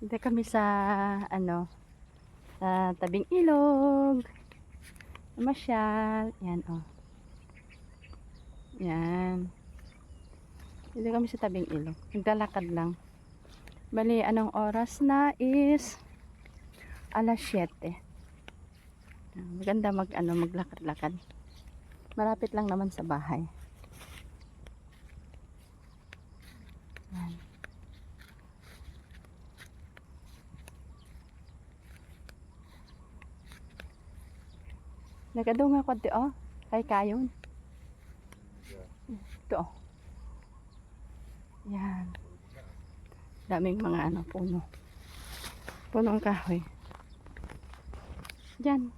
Dito kami sa ano, sa tabing ilog. Masyal. Yan oh. Yan. Dito kami sa tabing ilog. Naglalakad lang. Bali, anong oras na is alas 7. Maganda maglakad-lakad. Malapit lang naman sa bahay. Yan. Nagadunga ko di oh. Kay kayon. Ito oh. Yan. Daming mga puno. Punong kahoy. Yan.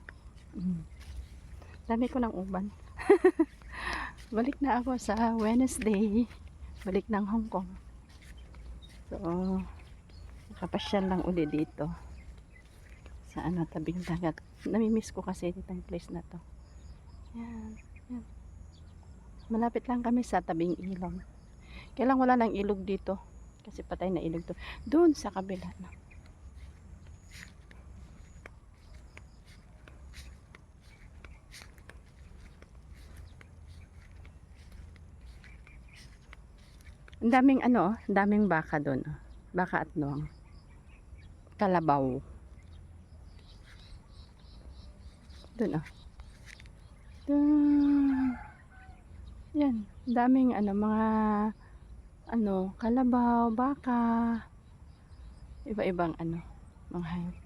Dami ko ng uban. Balik na ako sa Wednesday. Balik ng Hong Kong. So, nakapasyal lang uli dito. Sa tabing dagat. Namimiss ko kasi dito yung place na to. Yan. Yan. Malapit lang kami sa tabing ilog. Kailang wala ng ilog dito. Kasi patay na ilog to. Doon sa kabila na. Ang daming daming baka doon. Baka at nuwang. Kalabaw. Doon oh. Doon. Yan, daming mga kalabaw, baka, iba-ibang mga hayop.